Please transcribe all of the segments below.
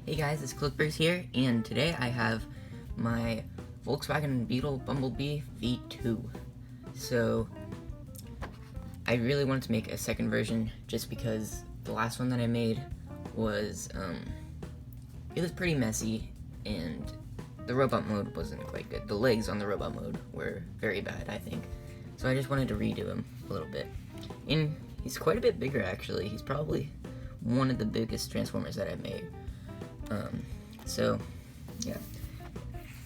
Hey guys, it's Clickbers here, and today I have my Volkswagen Beetle Bumblebee V2. So, I really wanted to make a second version just because the last one that I made was, it was pretty messy, and the robot mode wasn't quite good. The legs on the robot mode were very bad, I think. So I just wanted to redo him a little bit. And he's quite a bit bigger, actually. He's probably one of the biggest Transformers that I've made. So, yeah.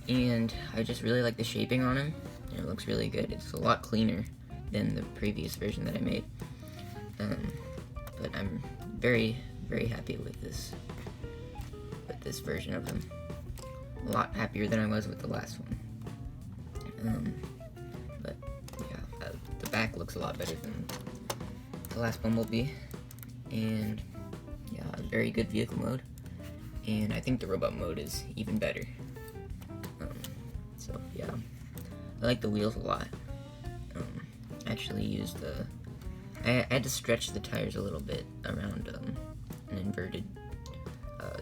And I just really like the shaping on him. It looks really good. It's a lot cleaner than the previous version that I made. But I'm very, very happy with this version of him. A lot happier than I was with the last one. But, yeah, the back looks a lot better than the last Bumblebee. And, yeah, a very good vehicle mode. And I think the robot mode is even better. So yeah, I like the wheels a lot. Actually used I had to stretch the tires a little bit around an inverted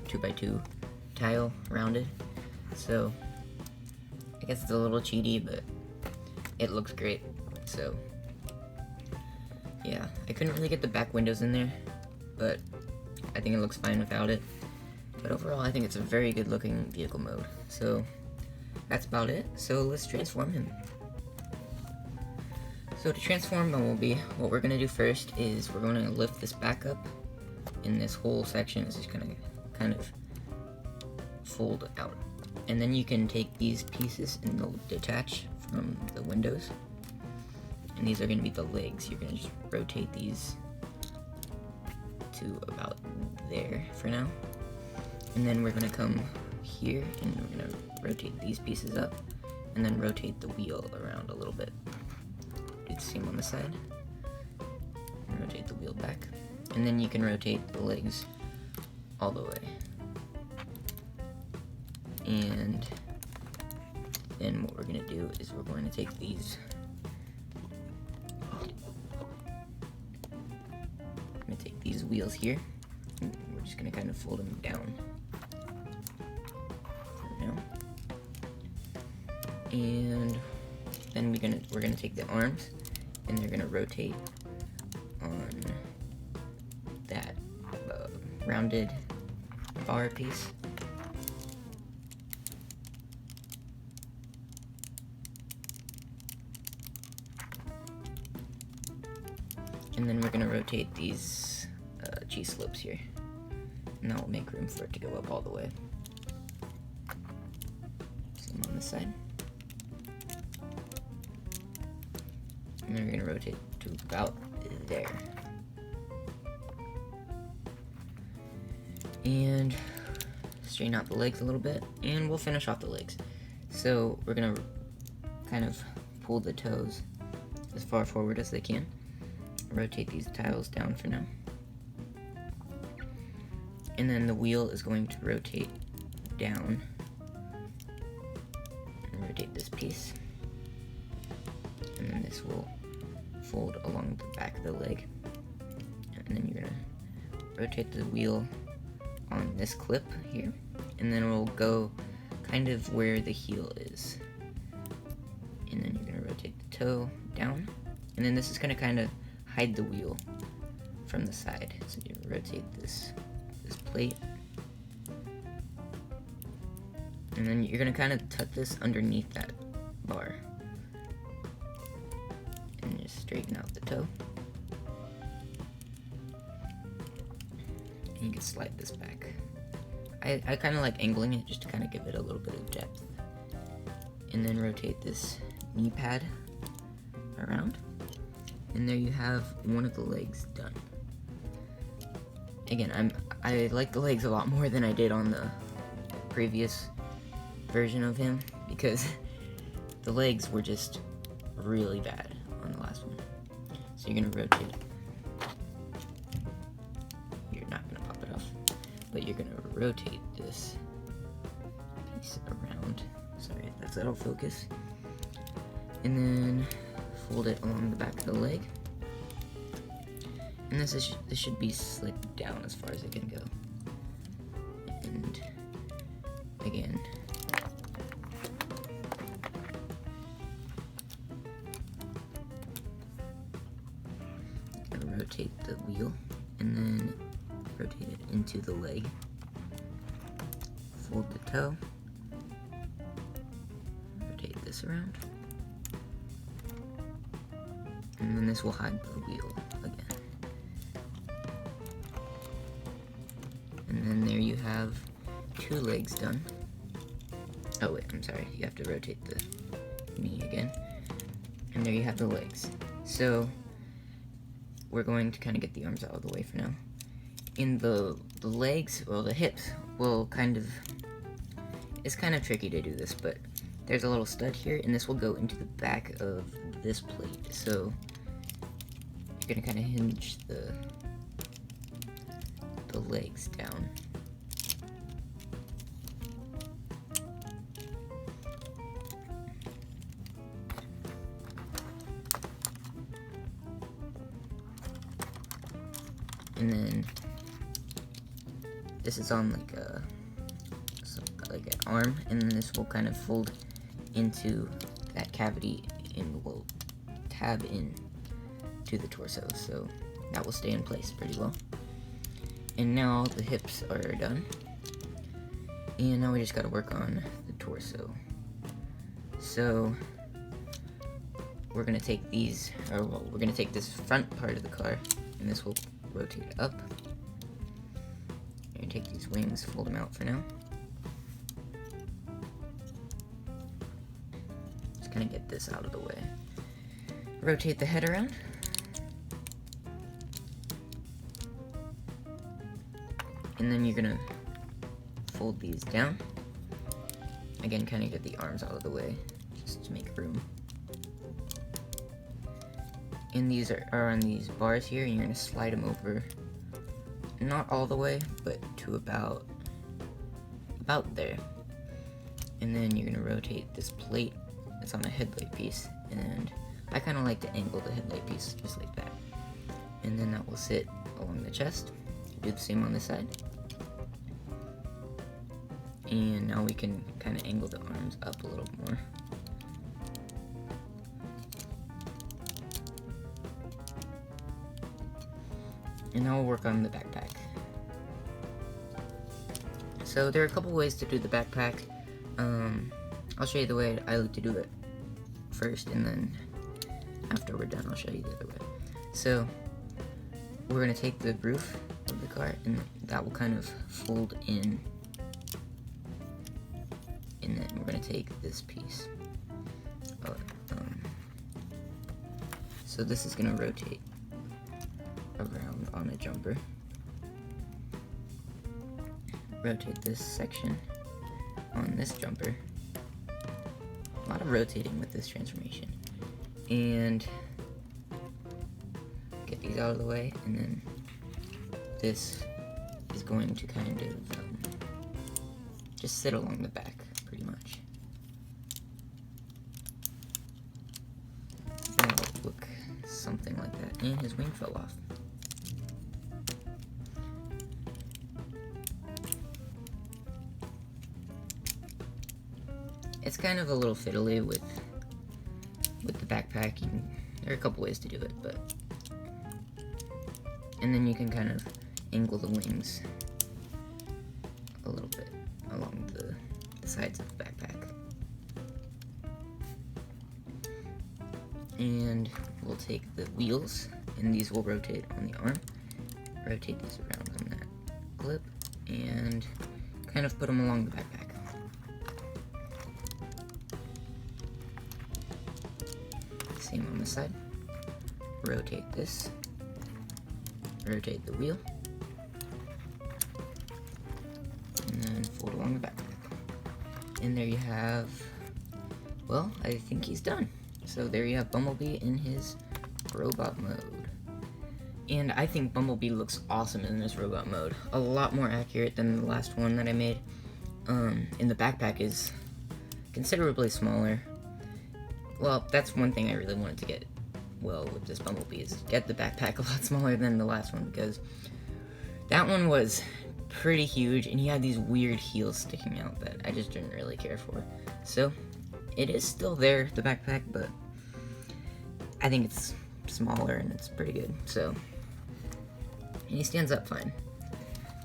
2x2 tile rounded. So I guess it's a little cheaty, but it looks great. So yeah, I couldn't really get the back windows in there, but I think it looks fine without it. But overall, I think it's a very good looking vehicle mode. So, that's about it. So, let's transform him. So, to transform Bumblebee, what we're going to do first is we're going to lift this back up. And this whole section is just going to kind of fold out. And then you can take these pieces and they'll detach from the windows. And these are going to be the legs. You're going to just rotate these to about there for now. And then we're going to come here and we're going to rotate these pieces up and then rotate the wheel around a little bit. Do the same on the side. And rotate the wheel back. And then you can rotate the legs all the way. And then what we're going to do is we're going to take these. I'm going to take these wheels here. And we're just going to kind of fold them down. And then we're gonna take the arms and they're gonna rotate on that rounded bar piece. And then we're gonna rotate these G-slopes here, and that will make room for it to go up all the way. Same on this side. And then we're going to rotate to about there. And straighten out the legs a little bit, and we'll finish off the legs. So we're going to kind of pull the toes as far forward as they can. Rotate these tiles down for now. And then the wheel is going to rotate down. And rotate this piece. And then this will fold along the back of the leg. And then you're gonna rotate the wheel on this clip here. And then it will go kind of where the heel is. And then you're gonna rotate the toe down. And then this is gonna kind of hide the wheel from the side. So you rotate this plate. And then you're gonna kind of tuck this underneath that bar. And just straighten out the toe. And you can slide this back. I kind of like angling it just to kind of give it a little bit of depth. And then rotate this knee pad around. And there you have one of the legs done. Again, I like the legs a lot more than I did on the previous version of him, because the legs were just really bad on the last one. So you're gonna rotate. You're not gonna pop it off, but you're gonna rotate this piece around. Sorry, that's out of focus. And then fold it along the back of the leg. And this should be slicked down as far as it can go. And again. Rotate the wheel and then rotate it into the leg. Fold the toe. Rotate this around. And then this will hide the wheel again. And then there you have 2 legs done. Oh wait, I'm sorry, you have to rotate the knee again. And there you have the legs. So we're going to kind of get the arms out of the way for now. In the legs, well, the hips will it's kind of tricky to do this, but there's a little stud here, and this will go into the back of this plate. So you're gonna kind of hinge the legs down. And then this is on like an arm, and then this will kind of fold into that cavity and will tab in to the torso, so that will stay in place pretty well. And now the hips are done, and now we just got to work on the torso. So we're gonna take these, we're gonna take this front part of the car, and this will rotate up. And take these wings, fold them out for now. Just gonna get this out of the way. Rotate the head around. And then you're gonna fold these down. Again, kind of get the arms out of the way, just to make room. And these are on these bars here, and you're gonna slide them over, not all the way, but to about there. And then you're gonna rotate this plate that's on a headlight piece, and I kind of like to angle the headlight piece just like that. And then that will sit along the chest. Do the same on this side. And now we can kind of angle the arms up a little more. And now we'll work on the backpack. So there are a couple ways to do the backpack. I'll show you the way I like to do it first, and then after we're done, I'll show you the other way. So we're gonna take the roof of the car, and that will kind of fold in. And then we're gonna take this piece. So this is gonna rotate around on a jumper. Rotate this section on this jumper. A lot of rotating with this transformation. And get these out of the way, and then this is going to kind of just sit along the back, pretty much. That'll look something like that. And his wing fell off. It's kind of a little fiddly with the backpack. There are a couple ways to do it, but and then you can kind of angle the wings a little bit along the sides of the backpack. And we'll take the wheels, and these will rotate on the arm. Rotate these around on that clip, and kind of put them along the backpack. Same on this side. Rotate this. Rotate the wheel. And then fold along the backpack. And there you have, well, I think he's done. So there you have Bumblebee in his robot mode. And I think Bumblebee looks awesome in this robot mode. A lot more accurate than the last one that I made. And the backpack is considerably smaller. Well, that's one thing I really wanted to get well with this Bumblebee, is get the backpack a lot smaller than the last one, because that one was pretty huge, and he had these weird heels sticking out that I just didn't really care for. So, it is still there, the backpack, but I think it's smaller and it's pretty good. So, and he stands up fine,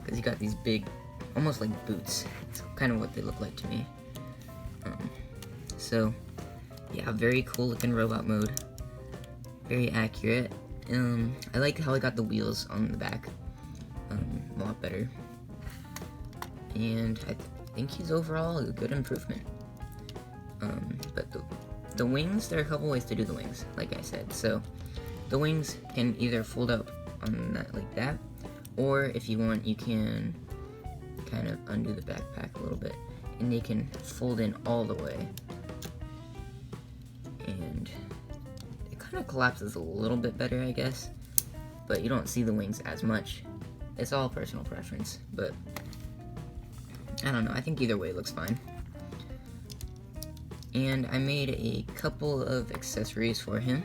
because he got these big, almost like boots. It's kind of what they look like to me. So, yeah, very cool looking robot mode. Very accurate. I like how I got the wheels on the back. A lot better. And I think he's overall a good improvement. But the wings, there are a couple ways to do the wings, like I said. So, the wings can either fold up on that like that, or if you want, you can kind of undo the backpack a little bit, and they can fold in all the way. And it kind of collapses a little bit better, I guess, but you don't see the wings as much. It's all personal preference, but I don't know, I think either way looks fine. And I made a couple of accessories for him.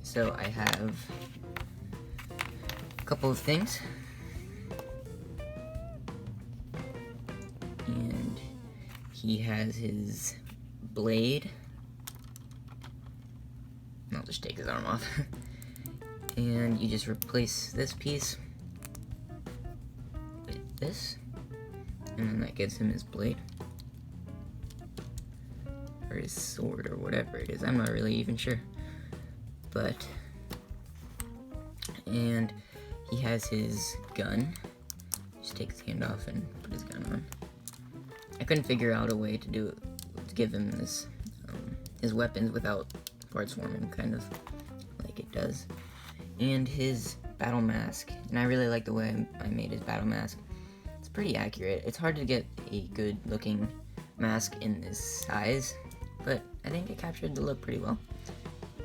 So I have a couple of things. And he has his blade. I'll just take his arm off. And you just replace this piece with this, and then that gives him his blade. Or his sword, or whatever it is. I'm not really even sure. But, and he has his gun. Just take his hand off and put his gun on. I couldn't figure out a way to do it, to give him this, his weapons without parts forming, kind of like it does. And his battle mask, and I really like the way I made his battle mask. It's pretty accurate. It's hard to get a good looking mask in this size, but I think it captured the look pretty well.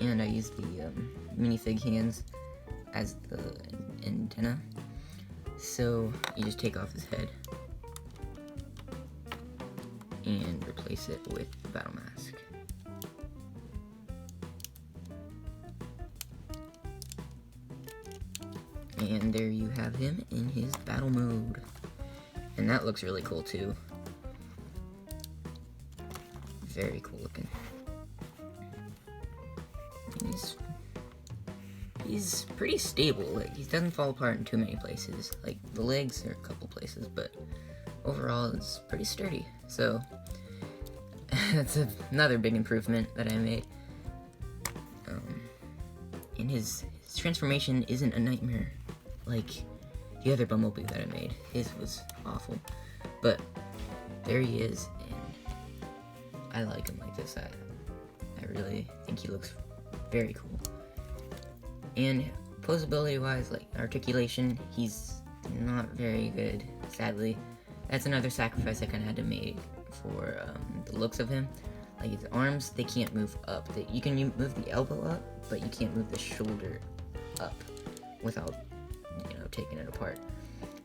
And I used the minifig hands as the antenna. So you just take off his head and replace it with the battle mask. And there you have him in his battle mode. And that looks really cool too. Very cool looking. He's pretty stable. Like, he doesn't fall apart in too many places. Like, the legs are a couple places, but overall it's pretty sturdy. So that's another big improvement that I made. And his transformation isn't a nightmare like the other Bumblebee that I made. His was awful. But there he is, and I like him like this. I really think he looks very cool. And posability wise, like articulation, he's not very good, sadly. That's another sacrifice I kind of had to make for the looks of him. Like his arms, they can't move up. You can move the elbow up, but you can't move the shoulder up without, taking it apart.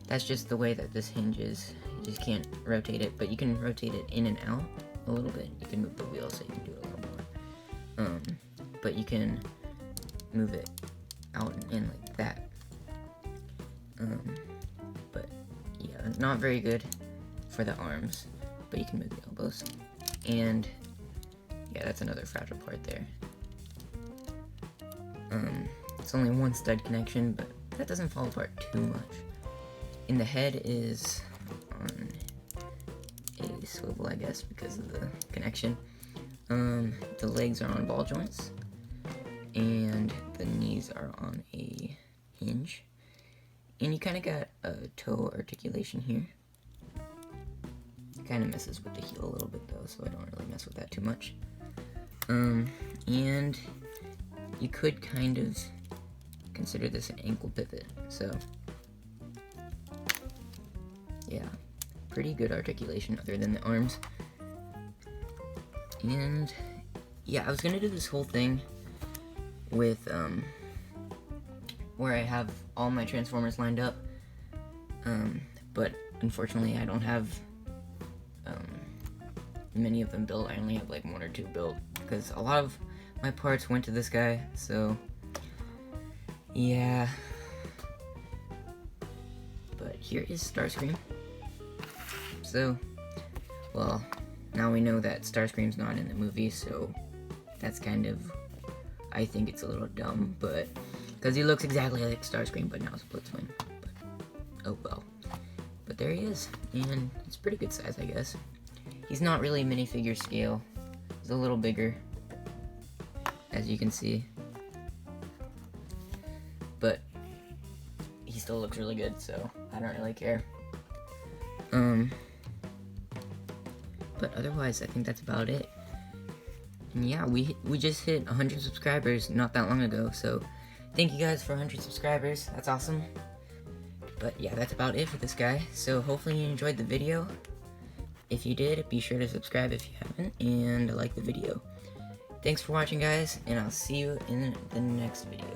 That's just the way that this hinge is. You just can't rotate it, but you can rotate it in and out a little bit. You can move the wheel so you can do it a little more. But you can move it out and in like that. But yeah, not very good for the arms, but you can move the elbows. And yeah, that's another fragile part there. It's only one stud connection, but that doesn't fall apart too much. And the head is on a swivel, I guess, because of the connection. The legs are on ball joints, and the knees are on a hinge. And you kind of got a toe articulation here. Kind of messes with the heel a little bit though, so I don't really mess with that too much. And you could kind of consider this an ankle pivot, so yeah, pretty good articulation other than the arms. And yeah, I was gonna do this whole thing with where I have all my Transformers lined up, but unfortunately I don't have many of them built. I only have like one or two built, because a lot of my parts went to this guy, so yeah. But here is Starscream. So, well, now we know that Starscream's not in the movie, so that's kind of, I think it's a little dumb, but, because he looks exactly like Starscream, but now Split Twin. But, oh well. But there he is, and it's pretty good size, I guess. He's not really minifigure scale. He's a little bigger, as you can see. But he still looks really good, so I don't really care. But otherwise, I think that's about it. And yeah, we just hit 100 subscribers not that long ago, so thank you guys for 100 subscribers. That's awesome. But yeah, that's about it for this guy. So hopefully you enjoyed the video. If you did, be sure to subscribe if you haven't, and like the video. Thanks for watching, guys, and I'll see you in the next video.